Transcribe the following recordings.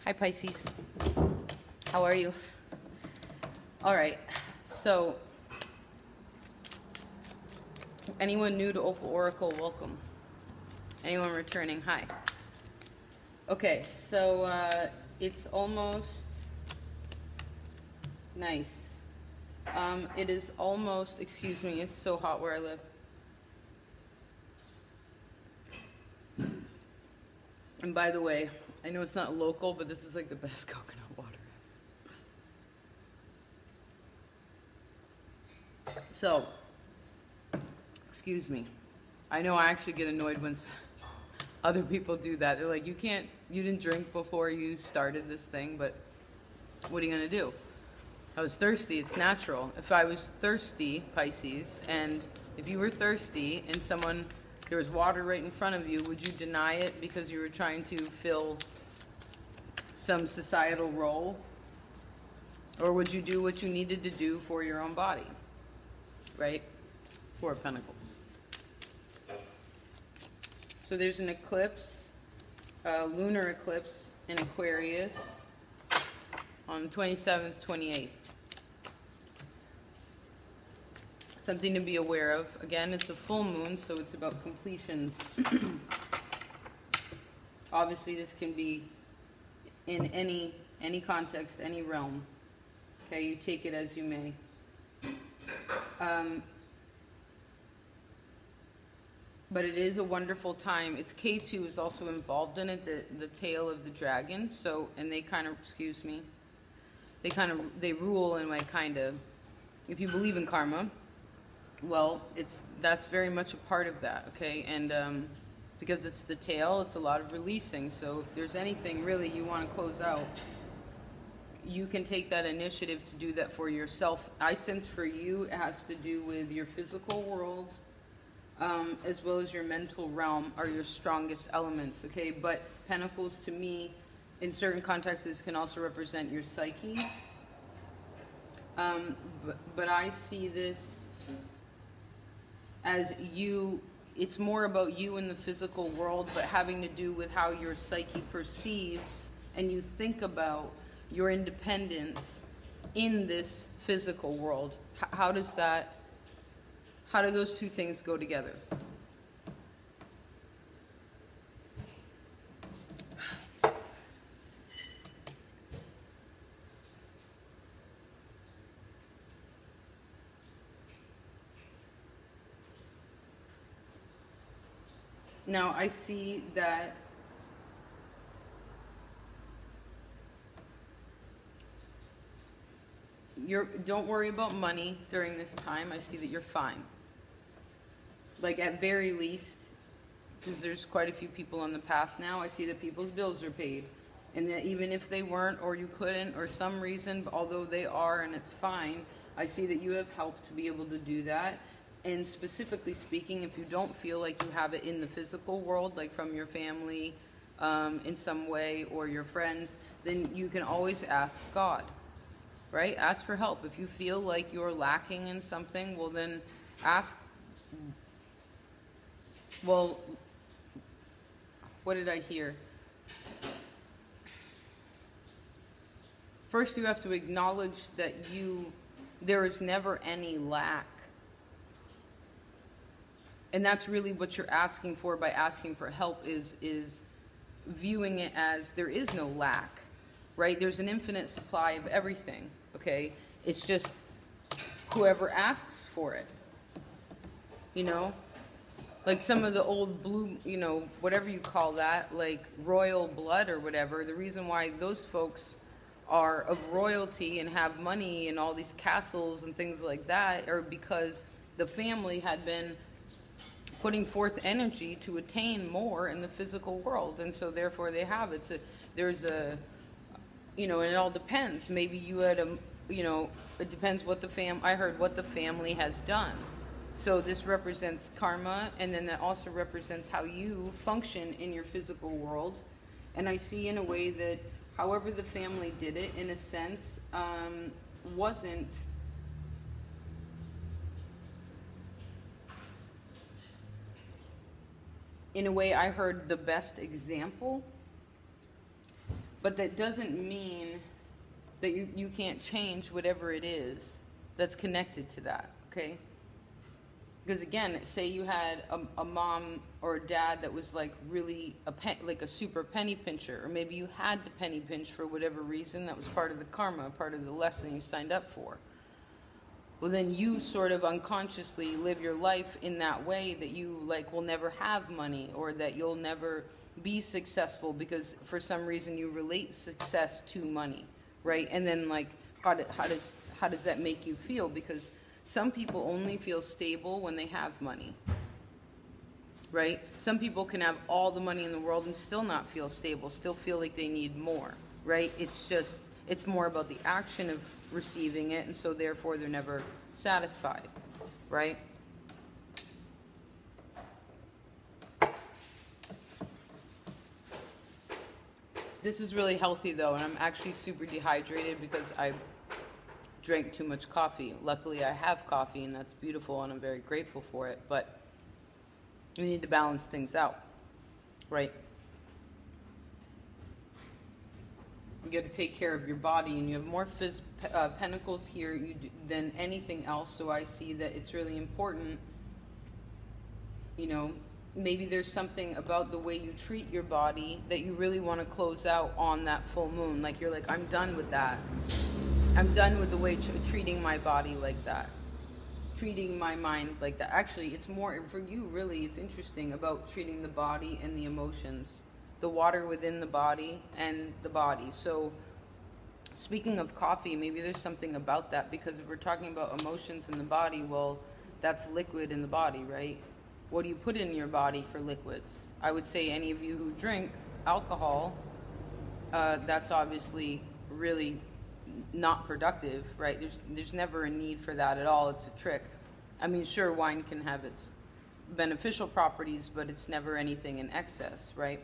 Hi, Pisces. How are you? All right. So, anyone new to Opal Oracle, welcome. Anyone returning, hi. Okay, so it's almost nice. It is almost, excuse me, it's so hot where I live. And by the way, I know it's not local, but this is like the best coconut water. So, excuse me. I know I actually get annoyed when other people do that. They're like, you didn't drink before you started this thing, but what are you going to do? I was thirsty. It's natural. If I was thirsty, Pisces, and if you were thirsty and there was water right in front of you, would you deny it because you were trying to fill some societal role? Or would you do what you needed to do for your own body? Right? Four of Pentacles. So there's an eclipse, a lunar eclipse in Aquarius on the 27th, 28th. Something to be aware of. Again, it's a full moon, so it's about completions. Obviously, this can be in any context, any realm. Okay, you take it as you may. But it is a wonderful time. It's K2 is also involved in it, the tail of the dragon. So, and they kind of, excuse me, they rule in a kind of, if you believe in karma, well, that's very much a part of that, okay? And because it's the tail, it's a lot of releasing. So if there's anything really you want to close out, you can take that initiative to do that for yourself. I sense for you it has to do with your physical world, as well as your mental realm are your strongest elements, okay? But Pentacles to me, in certain contexts, can also represent your psyche. But I see this as you, it's more about you in the physical world, but having to do with how your psyche perceives and you think about your independence in this physical world. How do those two things go together? Now, I see that don't worry about money during this time. I see that you're fine. Like, at very least, because there's quite a few people on the path now, I see that people's bills are paid. And that even if they weren't, or you couldn't, or some reason, although they are and it's fine, I see that you have helped to be able to do that. And specifically speaking, if you don't feel like you have it in the physical world, like from your family in some way, or your friends, then you can always ask God, right? Ask for help. If you feel like you're lacking in something, well then ask, well, what did I hear? First you have to acknowledge that there is never any lack. And that's really what you're asking for by asking for help, is viewing it as there is no lack, right? There's an infinite supply of everything, okay? It's just whoever asks for it, you know? Like some of the old blue, you know, whatever you call that, like royal blood or whatever, the reason why those folks are of royalty and have money and all these castles and things like that are because the family had been putting forth energy to attain more in the physical world, and so therefore they have it. There's a, you know, and it all depends. Maybe you had a, you know, it depends what I heard what the family has done. So this represents karma, and then that also represents how you function in your physical world. And I see in a way that however the family did it, in a sense, wasn't in a way I heard the best example, But that doesn't mean that you can't change whatever it is that's connected to that, okay? Because again, say you had a mom or a dad that was like really like a super penny pincher, or maybe you had to penny pinch for whatever reason. That was part of the karma, part of the lesson you signed up for. Well, then you sort of unconsciously live your life in that way, that you like will never have money, or that you'll never be successful because for some reason you relate success to money, right? And then like how does that make you feel? Because some people only feel stable when they have money, right? Some people can have all the money in the world and still not feel stable, still feel like they need more, right? It's more about the action of receiving it, and so therefore they're never satisfied, right? This is really healthy though, and I'm actually super dehydrated because I drank too much coffee. Luckily I have coffee, and that's beautiful, and I'm very grateful for it, but we need to balance things out, right? You got to take care of your body, and you have more pentacles here than anything else, so I see that it's really important, you know, maybe there's something about the way you treat your body that you really want to close out on that full moon. Like you're like, I'm done with that. I'm done with the way treating my body like that, treating my mind like that. Actually, it's more for you, really, it's interesting about treating the body and the emotions, the water within the body and the body. So speaking of coffee, maybe there's something about that, because if we're talking about emotions in the body, well, that's liquid in the body, right? What do you put in your body for liquids? I would say any of you who drink alcohol, that's obviously really not productive, right? There's never a need for that at all. It's a trick. I mean, sure, wine can have its beneficial properties, but it's never anything in excess, right?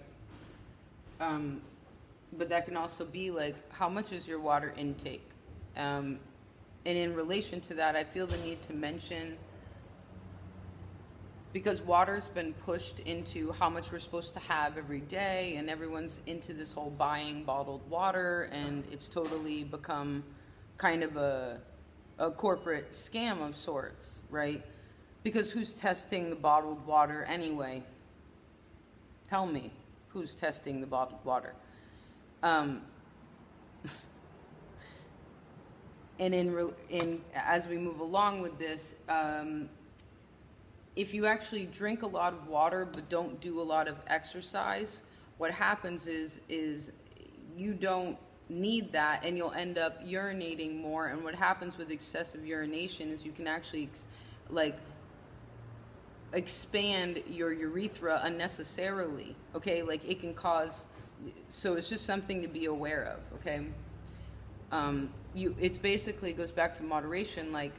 But that can also be like, how much is your water intake? And in relation to that, I feel the need to mention, because water's been pushed into how much we're supposed to have every day, and everyone's into this whole buying bottled water, and it's totally become kind of a corporate scam of sorts, right? Because who's testing the bottled water anyway? Tell me, who's testing the bottled water? And as we move along with this, if you actually drink a lot of water but don't do a lot of exercise, what happens is you don't need that, and you'll end up urinating more. And what happens with excessive urination is you can actually expand your urethra unnecessarily, okay? Like it can cause, so it's just something to be aware of, okay? It's basically goes back to moderation. Like,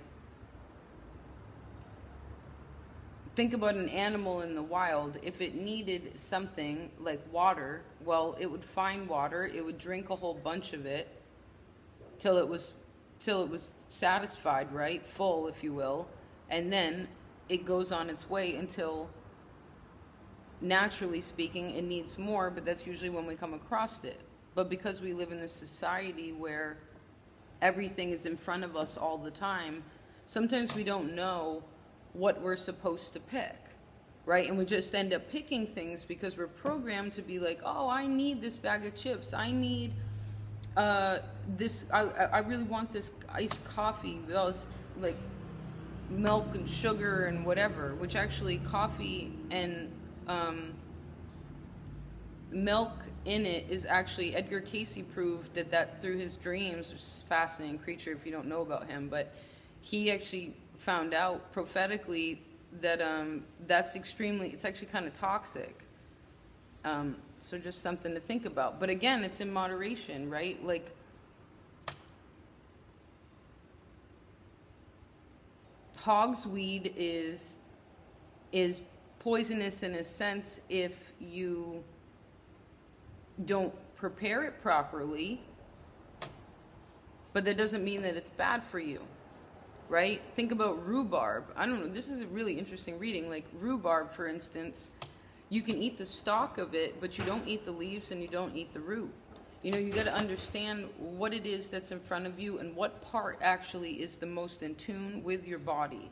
think about an animal in the wild. If it needed something like water, well, it would find water, it would drink a whole bunch of it till it was satisfied, right? Full, if you will. And then it goes on its way until, naturally speaking, it needs more, but that's usually when we come across it. But because we live in this society where everything is in front of us all the time, sometimes we don't know what we're supposed to pick, right? And we just end up picking things because we're programmed to be like, oh, I need this bag of chips. I need this. I really want this iced coffee. Those like milk and sugar and whatever, which actually coffee and milk in it is actually, Edgar Casey proved that through his dreams, which is a fascinating creature if you don't know about him, but he actually found out prophetically that it's actually kind of toxic. So just something to think about. But again, it's in moderation, right? Like, hogsweed is poisonous in a sense if you don't prepare it properly, but that doesn't mean that it's bad for you, right? Think about rhubarb. I don't know, this is a really interesting reading. Like rhubarb, for instance, you can eat the stalk of it, but you don't eat the leaves and you don't eat the root. You know, you got to understand what it is that's in front of you and what part actually is the most in tune with your body.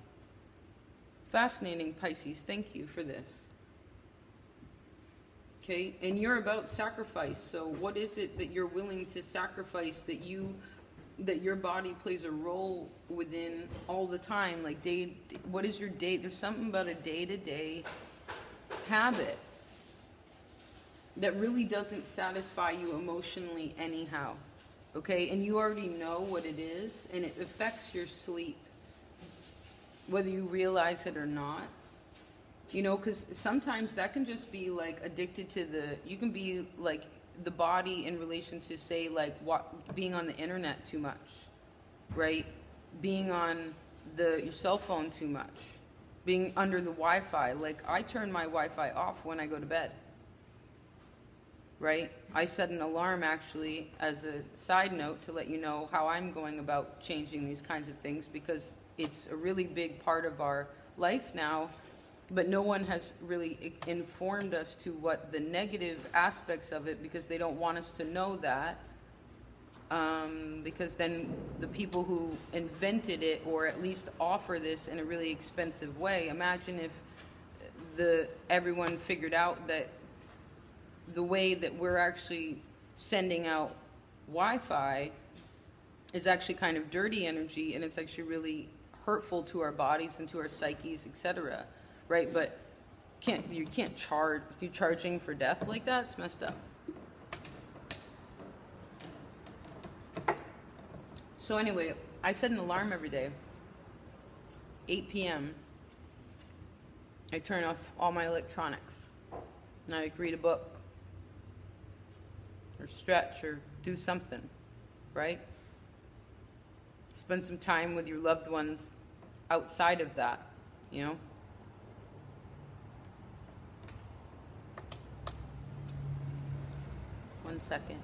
Fascinating, Pisces. Thank you for this. Okay, and you're about sacrifice. So what is it that you're willing to sacrifice that your body plays a role within all the time? Like what is your day? There's something about a day-to-day habit that really doesn't satisfy you emotionally anyhow, okay? And you already know what it is, and it affects your sleep, whether you realize it or not. You know, because sometimes that can just be like addicted to you can be like the body in relation to, say, like being on the internet too much, right? Being on your cell phone too much, being under the Wi-Fi. Like, I turn my Wi-Fi off when I go to bed. Right? I set an alarm, actually, as a side note, to let you know how I'm going about changing these kinds of things, because it's a really big part of our life now, but no one has really informed us to what the negative aspects of it, because they don't want us to know that, because then the people who invented it, or at least offer this in a really expensive way, imagine if everyone figured out that the way that we're actually sending out Wi-Fi is actually kind of dirty energy, and it's actually really hurtful to our bodies and to our psyches, etc. Right? But you can't charging for death like that. It's messed up. So anyway, I set an alarm every day, 8 p.m. I turn off all my electronics, and I read a book, or stretch, or do something, right? Spend some time with your loved ones outside of that, you know? One second.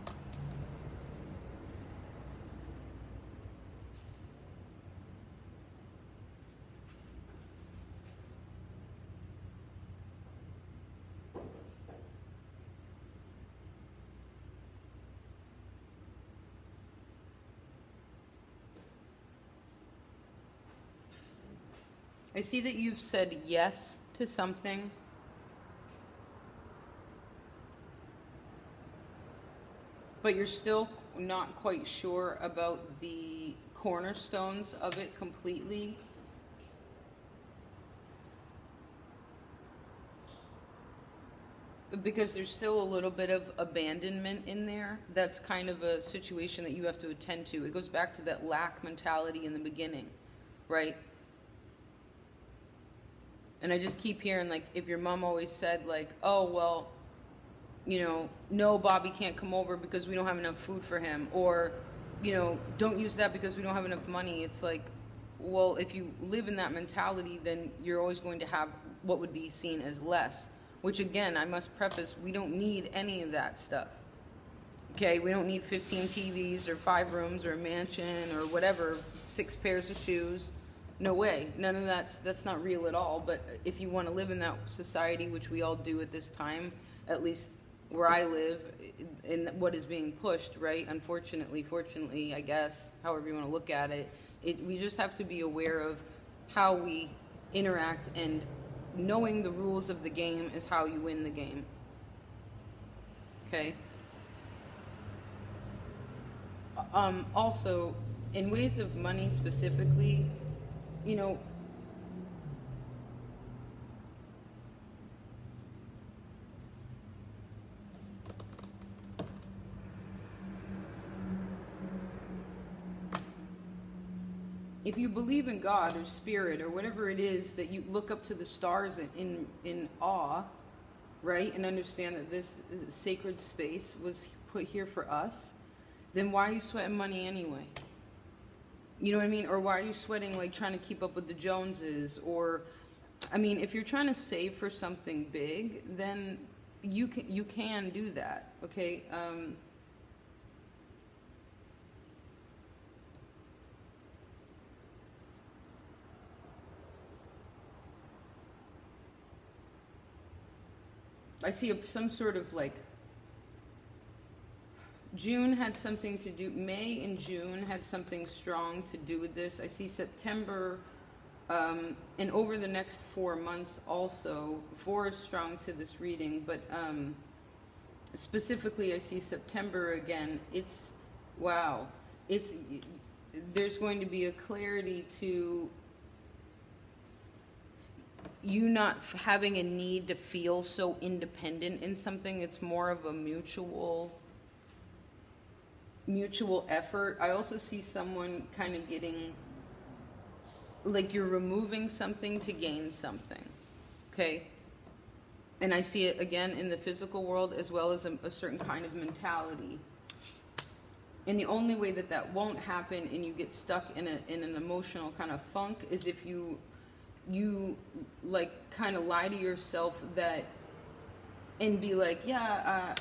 I see that you've said yes to something. But you're still not quite sure about the cornerstones of it completely. Because there's still a little bit of abandonment in there. That's kind of a situation that you have to attend to. It goes back to that lack mentality in the beginning, right? And I just keep hearing, like, if your mom always said, like, oh, well, you know, no, Bobby can't come over because we don't have enough food for him. Or, you know, don't use that because we don't have enough money. It's like, well, if you live in that mentality, then you're always going to have what would be seen as less. Which, again, I must preface, we don't need any of that stuff. Okay, we don't need 15 TVs or 5 rooms or a mansion or whatever, 6 pairs of shoes. No way. None of that's not real at all. But if you want to live in that society, which we all do at this time, at least where I live, in what is being pushed, right? Unfortunately, fortunately, I guess, however you want to look at it, we just have to be aware of how we interact, and knowing the rules of the game is how you win the game. Okay? Also, in ways of money specifically, you know, if you believe in God or spirit or whatever it is that you look up to the stars in awe, right, and understand that this sacred space was put here for us, then why are you sweating money anyway? You know what I mean? Or why are you sweating, like, trying to keep up with the Joneses? Or, I mean, if you're trying to save for something big, then you can do that, okay? I see some sort of, like, June had something to do, May and June had something strong to do with this. I see September, and over the next 4 months also, 4 is strong to this reading, but specifically I see September again. It's, wow, there's going to be a clarity to you not having a need to feel so independent in something. It's more of a mutual effort. I also see someone kind of getting, like you're removing something to gain something, okay? And I see it again in the physical world as well as a certain kind of mentality. And the only way that that won't happen and you get stuck in an emotional kind of funk is if you like kind of lie to yourself that and be like, yeah,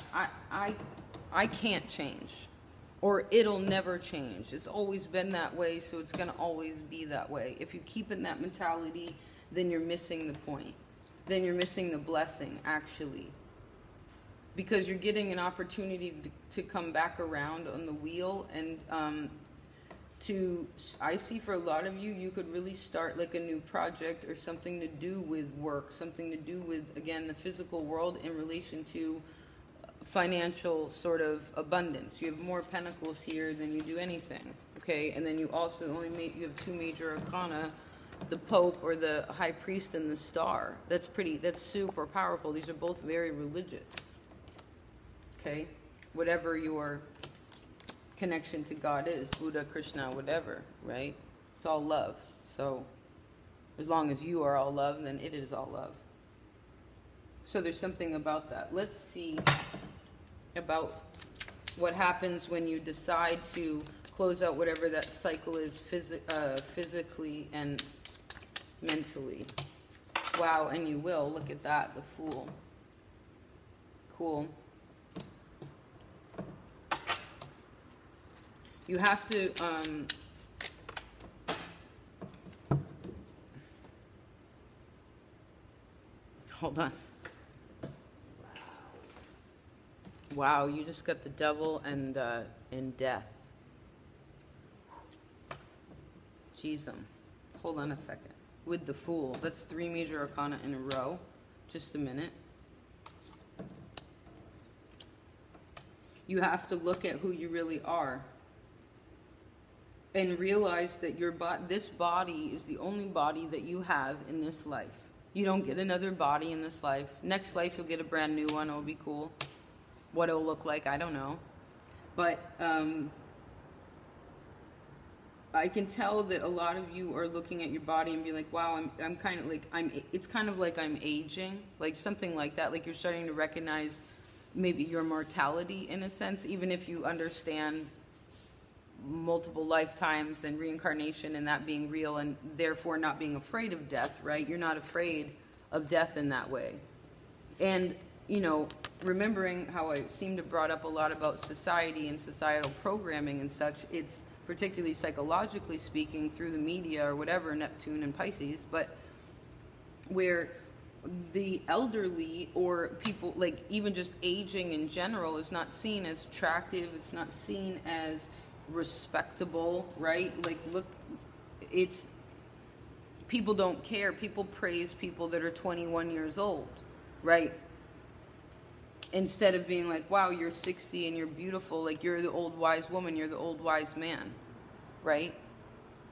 I can't change, or it'll never change. It's always been that way, so it's going to always be that way. If you keep in that mentality, then you're missing the point. Then you're missing the blessing, actually. Because you're getting an opportunity to come back around on the wheel, and I see for a lot of you, you could really start like a new project or something to do with work, something to do with, again, the physical world in relation to financial sort of abundance. You have more pentacles here than you do anything, okay? And then you also you have 2 major arcana, the Pope or the High Priest and the Star. That's super powerful. These are both very religious, okay? Whatever your connection to God is, Buddha, Krishna, whatever, right? It's all love. So as long as you are all love, then it is all love. So there's something about that. Let's see about what happens when you decide to close out whatever that cycle is physically and mentally. Wow, and you will. Look at that, the Fool. Cool. You have to, hold on. Wow, you just got the Devil and Death. Jeez, hold on a second. With the Fool, that's 3 major arcana in a row. Just a minute. You have to look at who you really are and realize that this body is the only body that you have in this life. You don't get another body in this life. Next life, you'll get a brand new one. It'll be cool. What it'll look like, I don't know. But I can tell that a lot of you are looking at your body and be like, wow, I'm kind of like, it's kind of like I'm aging, like something like that. Like you're starting to recognize maybe your mortality in a sense, even if you understand multiple lifetimes and reincarnation and that being real and therefore not being afraid of death, right? You're not afraid of death in that way. And, you know, remembering how I seem to brought up a lot about society and societal programming and such, it's particularly psychologically speaking through the media or whatever, Neptune and Pisces, but where the elderly or people, like even just aging in general, is not seen as attractive, it's not seen as respectable, right? Like, look, it's, people don't care. People praise people that are 21 years old, right? Instead of being like, wow, you're 60 and you're beautiful, like you're the old wise woman, you're the old wise man, right?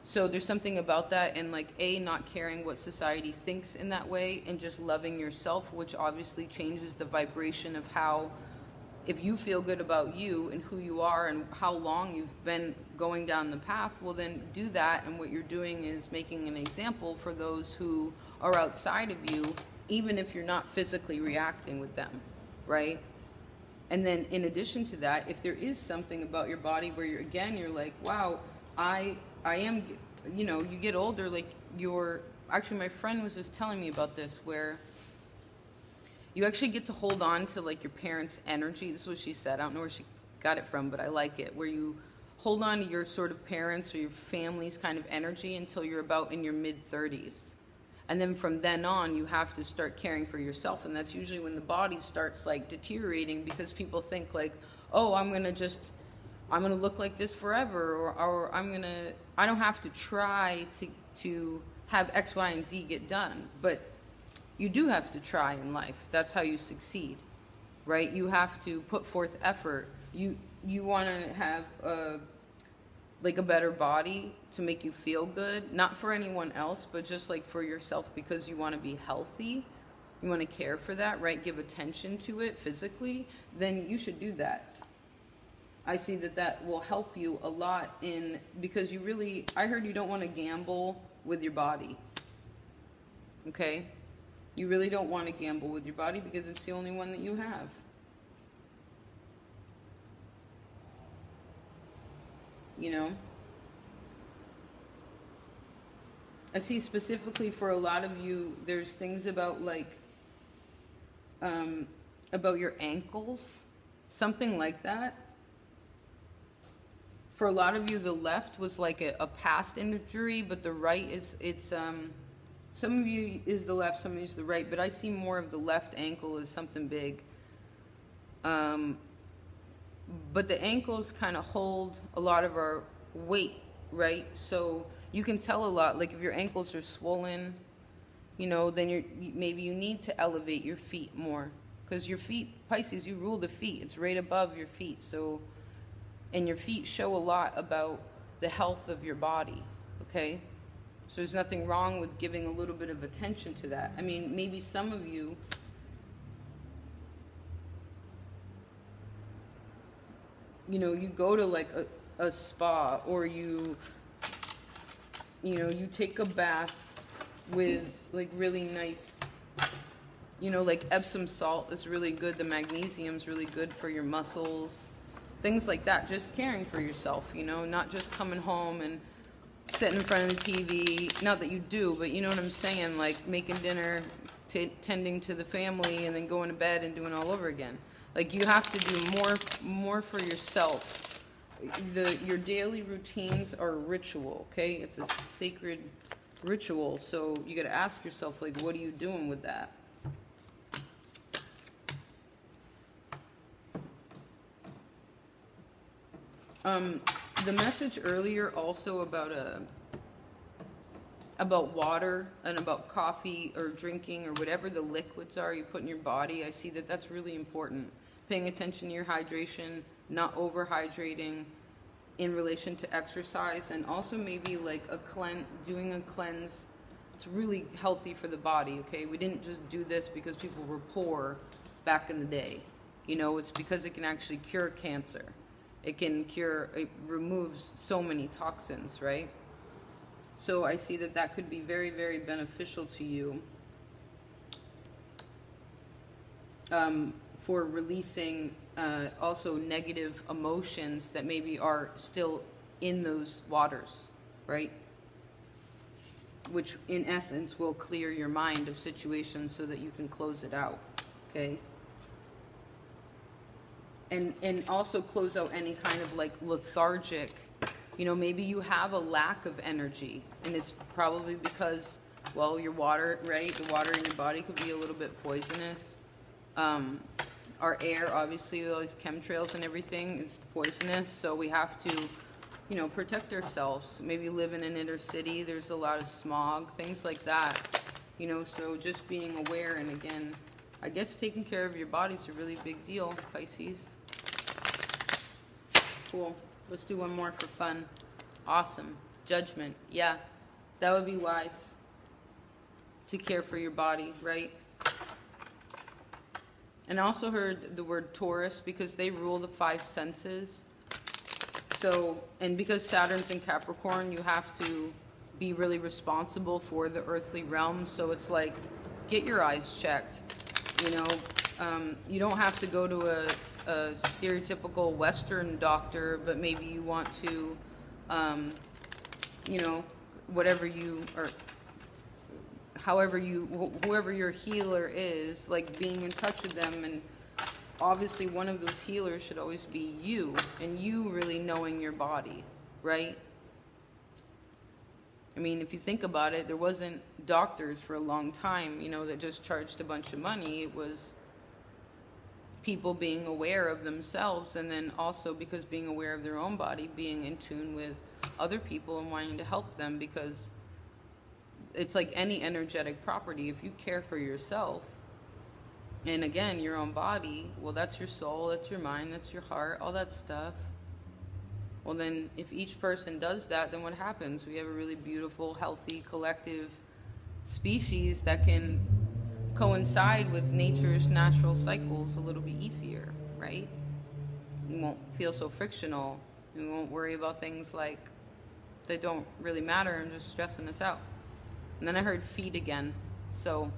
So there's something about that, and like not caring what society thinks in that way, and just loving yourself, which obviously changes the vibration of how, if you feel good about you and who you are and how long you've been going down the path, well then do that. And what you're doing is making an example for those who are outside of you, even if you're not physically reacting with them, right? And then in addition to that, if there is something about your body where you're like, wow, I am, you know, you get older, like actually my friend was just telling me about this, where you actually get to hold on to like your parents' energy. This is what she said. I don't know where she got it from, but I like it. Where you hold on to your sort of parents or your family's kind of energy until you're about in your mid-30s. And then from then on, you have to start caring for yourself. And that's usually when the body starts like deteriorating, because people think like, oh, I'm going to look like this forever, or I don't have to try to have X, Y, and Z get done. But you do have to try in life. That's how you succeed, right? You have to put forth effort. You want to have a better body to make you feel good, not for anyone else, but just like for yourself, because you want to be healthy. You want to care for that, right? Give attention to it physically, then you should do that. I see that will help you a lot because I heard you don't want to gamble with your body. Okay? You really don't want to gamble with your body because it's the only one that you have. You know? I see specifically for a lot of you, there's things about about your ankles, something like that. For a lot of you, the left was like a past injury, but the right some of you is the left, some of you is the right, but I see more of the left ankle as something big. But the ankles kind of hold a lot of our weight, right? So you can tell a lot, like if your ankles are swollen, then maybe you need to elevate your feet more. Because your feet, Pisces, you rule the feet. It's right above your feet. And your feet show a lot about the health of your body, okay? So there's nothing wrong with giving a little bit of attention to that. I mean, maybe some of you, you go to like a spa, or you take a bath with like really nice, like Epsom salt is really good. The magnesium's really good for your muscles. Things like that, just caring for yourself, not just coming home and sitting in front of the TV. Not that you do, but you know what I'm saying, like making dinner, tending to the family, and then going to bed and doing all over again. Like you have to do more for yourself. Your daily routines are a ritual, okay? It's a sacred ritual, so you got to ask yourself, like, what are you doing with that? The message earlier also about water and about coffee or drinking or whatever the liquids are you put in your body, I see that's really important. Paying attention to your hydration, not overhydrating in relation to exercise, and also maybe like doing a cleanse. It's really healthy for the body, okay? We didn't just do this because people were poor back in the day. It's because it can actually cure cancer. It removes so many toxins, right? So I see that could be very, very beneficial to you for releasing also negative emotions that maybe are still in those waters, right? Which in essence will clear your mind of situations so that you can close it out, okay? And also close out any kind of like lethargic, maybe you have a lack of energy, and it's probably because, well, your water, right? The water in your body could be a little bit poisonous. Our air, obviously, with all these chemtrails and everything, is poisonous, so we have to, protect ourselves. Maybe live in an inner city, there's a lot of smog, things like that, so just being aware, and again, I guess taking care of your body is a really big deal, Pisces. Cool. Let's do one more for fun. Awesome. Judgment. Yeah, that would be wise to care for your body, right? And I also heard the word Taurus because they rule the 5 senses. So, and because Saturn's in Capricorn, you have to be really responsible for the earthly realm. So it's like, get your eyes checked. You don't have to go to a stereotypical Western doctor, but maybe you want to, whatever you, or whoever your healer is, like being in touch with them. And obviously one of those healers should always be you, and you really knowing your body, right? I mean, if you think about it, there wasn't doctors for a long time, that just charged a bunch of money. It was people being aware of themselves, and then also because being aware of their own body, being in tune with other people and wanting to help them, because it's like any energetic property. If you care for yourself, and again, your own body, well, that's your soul, that's your mind, that's your heart, all that stuff. Well, then if each person does that, then what happens? We have a really beautiful, healthy, collective species that can coincide with nature's natural cycles a little bit easier, right? We won't feel so frictional. We won't worry about things like that don't really matter and just stressing us out. And then I heard feet again. So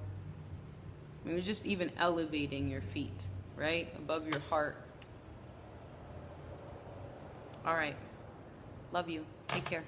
maybe just even elevating your feet, right? Above your heart. All right. Love you. Take care.